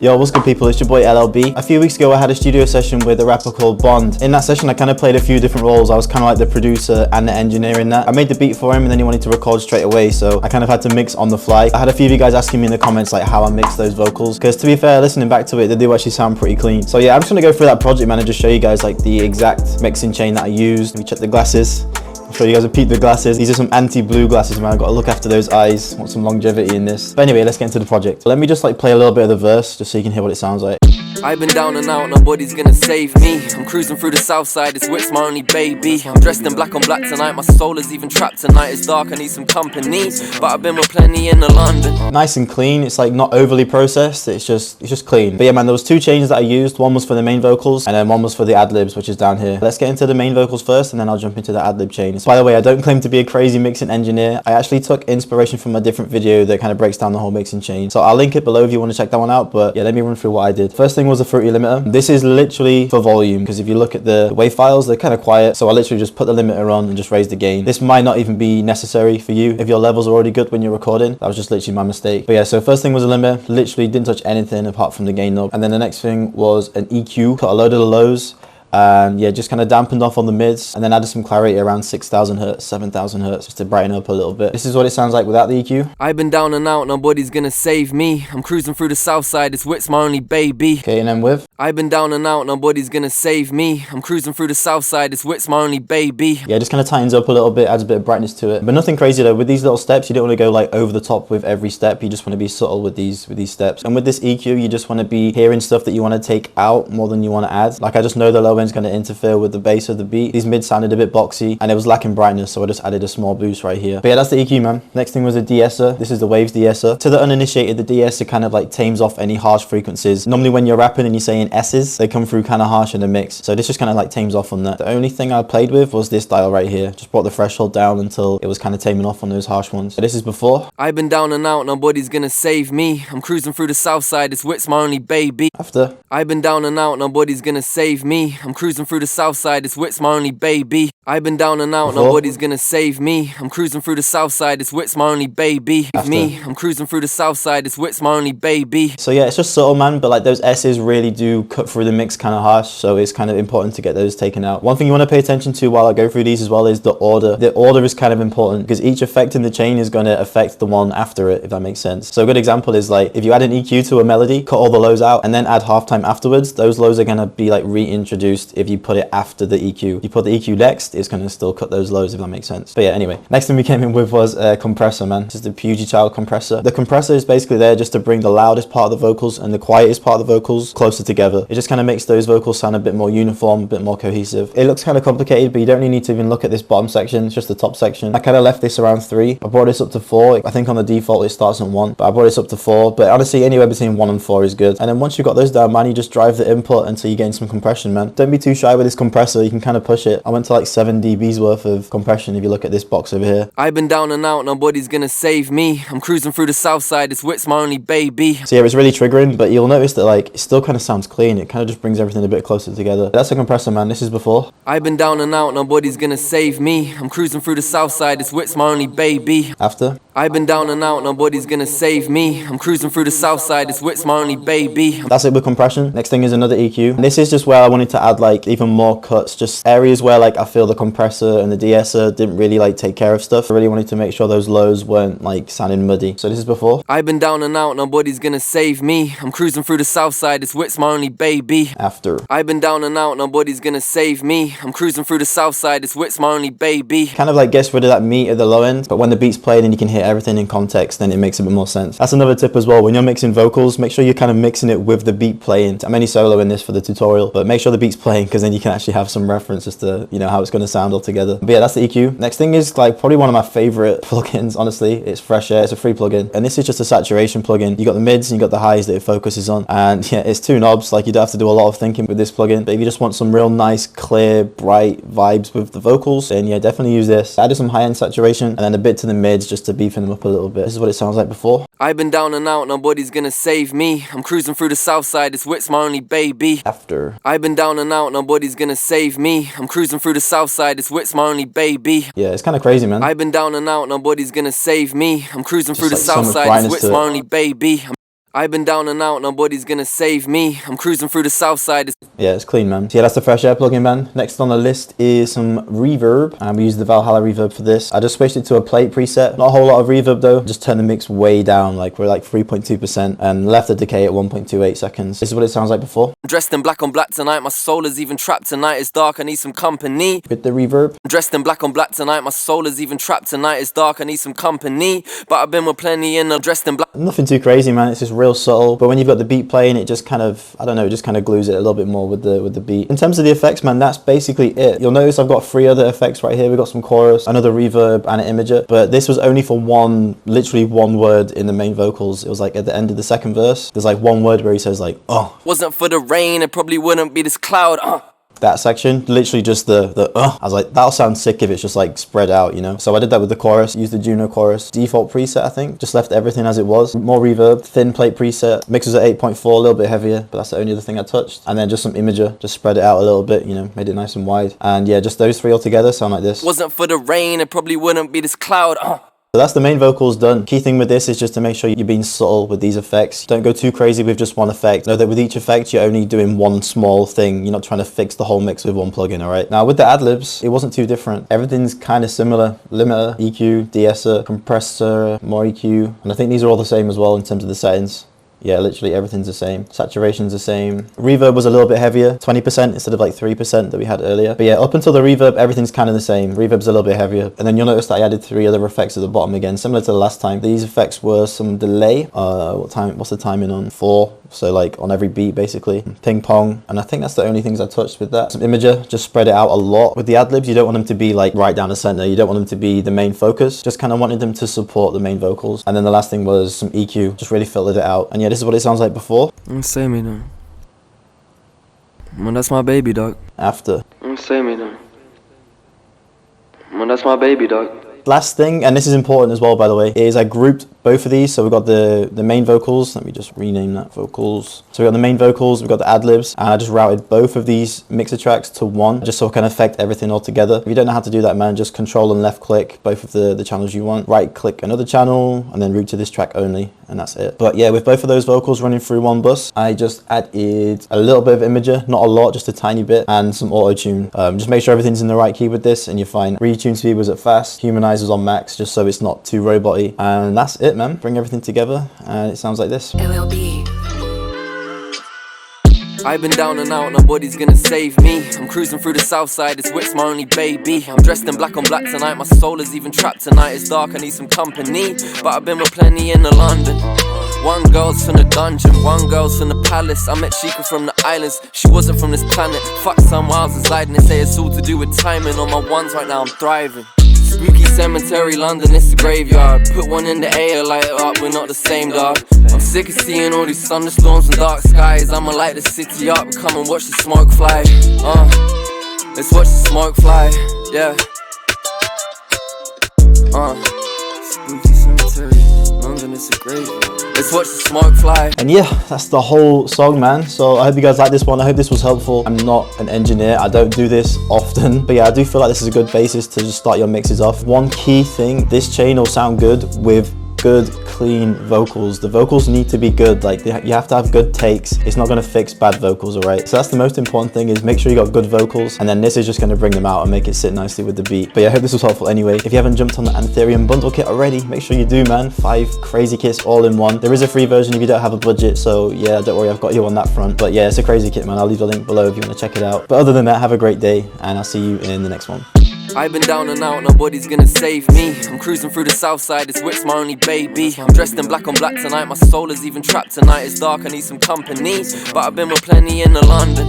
Yo, what's good people, it's your boy LLB. A few weeks ago I had a studio session with a rapper called Bond. In that session I kind of played a few different roles. I was kind of like the producer and the engineer in that. I made the beat for him and then he wanted to record straight away, so I kind of had to mix on the fly. I had a few of you guys asking me in the comments like how I mix those vocals, because to be fair, listening back to it, they do actually sound pretty clean. So yeah, I'm just gonna go through that project, man, and just show you guys like the exact mixing chain that I used. Let me check the glasses. I'm sure you guys have peeped the glasses. These are some anti-blue glasses, man. I've got to look after those eyes. Want some longevity in this. But anyway, let's get into the project. Let me just like play a little bit of the verse just so you can hear what it sounds like. I've been down and out, nobody's gonna save me. I'm cruising through the south side, it's Wit's my only baby. I'm dressed in black on black tonight, my soul is even trapped tonight. It's dark, I need some company, but I've been with plenty in the London. Nice and clean, it's like not overly processed, it's just clean. But yeah man, there was two chains that I used. One was for the main vocals and then one was for the ad-libs, which is down here. Let's get into the main vocals first and then I'll jump into the ad-lib chains. By the way, I don't claim to be a crazy mixing engineer. I actually took inspiration from a different video that kind of breaks down the whole mixing chain. So I'll link it below if you want to check that one out, but yeah, let me run through what I did. First thing was the fruity limiter. This is literally for volume, because if you look at the wave files, they're kind of quiet, so I literally just put the limiter on and just raise the gain. This might not even be necessary for you if your levels are already good when you're recording. That was just literally my mistake. But yeah, so first thing was a limiter. Literally didn't touch anything apart from the gain knob. And then the next thing was an EQ. Cut a load of the lows and yeah, just kind of dampened off on the mids and then added some clarity around 6,000 hertz, 7,000 hertz just to brighten up a little bit. This is what it sounds like without the EQ. I've been down and out, nobody's gonna save me. I'm cruising through the south side, it's Wit's my only baby. Okay, and then with. I've been down and out, nobody's gonna save me. I'm cruising through the south side, it's Wit's my only baby. Yeah, just kind of tightens up a little bit, adds a bit of brightness to it. But nothing crazy though. With these little steps, you don't want to go like over the top with every step. You just want to be subtle with these steps. And with this EQ, you just want to be hearing stuff that you want to take out more than you want to add. Like I just know the low end's going to interfere with the bass of the beat. These mids sounded a bit boxy and it was lacking brightness, so I just added a small boost right here. But yeah, that's the EQ, man. Next thing was a DeEsser. This is the Waves DeEsser. To the uninitiated, the DeEsser kind of like tames off any harsh frequencies. Normally when you're rapping and you're saying S's, they come through kind of harsh in the mix. So this just kind of like tames off on that. The only thing I played with was this dial right here. Just brought the threshold down until it was kind of taming off on those harsh ones. So this is before. I've been down and out, nobody's gonna save me. I'm cruising through the south side, it's Wit's my only baby. After. I've been down and out, nobody's gonna save me. I'm cruising through the south side, it's Wit's my only baby. I've been down and out, Before. nobody's gonna save me. I'm cruising through the south side, it's Wit's my only baby. After. Me, I'm cruising through the south side, it's Wit's my only baby. So yeah, it's just subtle, man, but like those S's really do cut through the mix kind of harsh, so it's kind of important to get those taken out. One thing you want to pay attention to while I go through these as well is the order. The order is kind of important because each effect in the chain is going to affect the one after it, if that makes sense. So a good example is like if you add an EQ to a melody, cut all the lows out and then add halftime afterwards, those lows are going to be like reintroduced if you put it after the EQ. If you put the EQ next, it's going to still cut those lows, if that makes sense. But yeah, anyway, next thing we came in with was a compressor, man. This is the Puget Child compressor. The compressor is basically there just to bring the loudest part of the vocals and the quietest part of the vocals closer together. It just kind of makes those vocals sound a bit more uniform, a bit more cohesive. It looks kind of complicated, but you don't really need to even look at this bottom section. It's just the top section. I kind of left this around 3. I brought this up to 4. I think on the default it starts at 1, but I brought this up to 4. But honestly, anywhere between 1 and 4 is good. And then once you've got those down, man, you just drive the input until you gain some compression, man. Don't be too shy with this compressor. You can kind of push it. I went to like 7 dBs worth of compression if you look at this box over here. I've been down and out, nobody's gonna save me. I'm cruising through the south side, it's Wit's my only baby. So yeah, it's really triggering, but you'll notice that like it still kind of sounds clean. It kind of just brings everything a bit closer together. That's a compressor, man. This is before. I've been down and out, nobody's gonna save me. I'm cruising through the south side, it's Wit's my only baby. After. I've been down and out, nobody's gonna save me. I'm cruising through the south side, it's Wit's my only baby. That's it with compression. Next thing is another EQ. And this is just where I wanted to add like even more cuts, just areas where like I feel the compressor and the DeEsser didn't really like take care of stuff. I really wanted to make sure those lows weren't like sounding muddy. So this is before. I've been down and out, nobody's gonna save me. I'm cruising through the south side, it's Wit's my only baby. After. I've been down and out, nobody's gonna save me. I'm cruising through the south side, it's Wit's my only baby. Kind of like gets rid of that meat at the low end, but when the beat's played and you can hear everything in context, then it makes a bit more sense. That's another tip as well. When you're mixing vocals, make sure you're kind of mixing it with the beat playing. I'm only solo in this for the tutorial, but make sure the beat's playing because then you can actually have some reference as to, you know, how it's going to sound all together. But yeah, that's the EQ. Next thing is like probably one of my favorite plugins, honestly. It's Fresh Air. It's a free plugin. And this is just a saturation plugin. You got the mids and you got the highs that it focuses on. And yeah, it's 2 knobs. Like you don't have to do a lot of thinking with this plugin. But if you just want some real nice, clear, bright vibes with the vocals, then yeah, definitely use this. I added some high-end saturation and then a bit to the mids just to beefing them up a little bit. This is what it sounds like before. I've been down and out, nobody's gonna save me. I'm cruising through the south side, it's Wit's my only baby. After. I've been down and out, nobody's gonna save me. I'm cruising through the south side, it's Wit's my only baby. Yeah, it's kind of crazy, man. I've been down and out, nobody's gonna save me. I'm cruising Just through the like so south much side, brightness it's Wit's to it. my only baby. I've been down and out, nobody's gonna save me. I'm cruising through the south side. Yeah, it's clean, man. So yeah, that's the Fresh Air plugin, man. Next on the list is some reverb, and we use the Valhalla reverb for this. I just switched it to a plate preset. Not a whole lot of reverb though. Just turn the mix way down, like we're like 3.2%, and left the decay at 1.28 seconds. This is what it sounds like before. I'm dressed in black on black tonight, my soul is even trapped tonight. It's dark, I need some company. With the reverb. I'm dressed in black on black tonight, my soul is even trapped tonight. It's dark, I need some company. But I've been with plenty and I'm dressed in black. Nothing too crazy, man. It's just real subtle. But when you've got the beat playing, it just kind of, I don't know, it just kind of glues it a little bit more with the beat. In terms of the effects, man, that's basically it. You'll notice I've got 3 other effects right here. We've got some chorus, another reverb, and an imager. But this was only for literally one word in the main vocals. It was like at the end of the second verse. There's like one word where he says like, oh. Wasn't for the rain, it probably wouldn't be this cloud. That section, literally just the I was like, that'll sound sick if it's just like spread out, you know. So I did that with the chorus, used the Juno chorus default preset, I think. Just left everything as it was. More reverb, thin plate preset, mix was at 8.4, a little bit heavier, but that's the only other thing I touched. And then just some imager, just spread it out a little bit, you know, made it nice and wide. And yeah, just those 3 all together sound like this. Wasn't for the rain, it probably wouldn't be this cloud. So that's the main vocals done. Key thing with this is just to make sure you're being subtle with these effects. Don't go too crazy with just one effect. Know that with each effect, you're only doing one small thing. You're not trying to fix the whole mix with one plugin, all right? Now with the Adlibs, it wasn't too different. Everything's kind of similar. Limiter, EQ, DeEsser, compressor, more EQ. And I think these are all the same as well in terms of the settings. Yeah, literally everything's the same. Saturation's the same. Reverb was a little bit heavier, 20% instead of like 3% that we had earlier. But yeah, up until the reverb, everything's kind of the same. Reverb's a little bit heavier. And then you'll notice that I added 3 other effects at the bottom again, similar to the last time. These effects were some delay. What's the timing on? 4. So like on every beat basically. Ping pong. And I think that's the only things I touched with that. Some imager, just spread it out a lot. With the Adlibs, you don't want them to be like right down the center. You don't want them to be the main focus. Just kind of wanted them to support the main vocals. And then the last thing was some EQ. Just really filtered it out. And yeah, this is what it sounds like before. Say me now. Man, that's my baby, dog. After. Say me now. Man, that's my baby, dog. Last thing, and this is important as well, by the way, is I grouped both of these. So we've got the main vocals. Let me just rename that vocals. So we've got the main vocals, we've got the Adlibs, and I just routed both of these mixer tracks to one, just so it can affect everything all together. If you don't know how to do that, man, just control and left click both of the channels you want. Right click another channel, and then route to this track only, and that's it. But yeah, with both of those vocals running through one bus, I just added a little bit of imager, not a lot, just a tiny bit, and some auto-tune. Just make sure everything's in the right key with this, and you're fine. Retune speed was at fast, humanize was on max, just so it's not too robot-y. And that's it, man. Bring everything together, and it sounds like this. LLB. I've been down and out, nobody's gonna save me. I'm cruising through the south side, this whip's my only baby. I'm dressed in black on black tonight, my soul is even trapped tonight. It's dark, I need some company, but I've been with plenty in the London. One girl's from the dungeon, one girl's from the palace. I met Chica from the islands, she wasn't from this planet. Fuck some miles inside and they say it's all to do with timing. On my ones right now I'm thriving. Spooky cemetery, London, it's the graveyard. Put one in the air, light it up, we're not the same, dog. I'm sick of seeing all these thunderstorms and dark skies. I'ma light the city up, come and watch the smoke fly. Let's watch the smoke fly, yeah. Spooky cemetery, London, it's a graveyard. Let's watch the smoke fly. And yeah, that's the whole song, man. So I hope you guys like this one. I hope this was helpful. I'm not an engineer. I don't do this often. But yeah, I do feel like this is a good basis to just start your mixes off. One key thing, this chain will sound good with good, clean vocals. The vocals need to be good. Like you have to have good takes. It's not going to fix bad vocals, all right? So that's the most important thing, is make sure you got good vocals, and then this is just going to bring them out and make it sit nicely with the beat. But yeah, I hope this was helpful anyway. If you haven't jumped on the Antherium bundle kit already, make sure you do, man. 5 crazy kits all in one. There is a free version if you don't have a budget, so yeah, don't worry, I've got you on that front. But yeah, it's a crazy kit, man. I'll leave the link below if you want to check it out. But other than that, have a great day, and I'll see you in the next one. I've been down and out, nobody's gonna save me. I'm cruising through the south side, this whip's my only baby. I'm dressed in black on black tonight, my soul is even trapped tonight. It's dark, I need some company, but I've been with plenty in the London.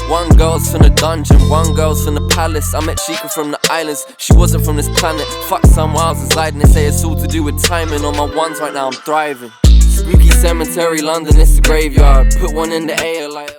One girl's from the dungeon, one girl's from the palace. I met Chica from the islands, she wasn't from this planet. Fuck some miles inside and they say it's all to do with timing. On my ones right now I'm thriving. Spooky cemetery, London, it's the graveyard. Put one in the air like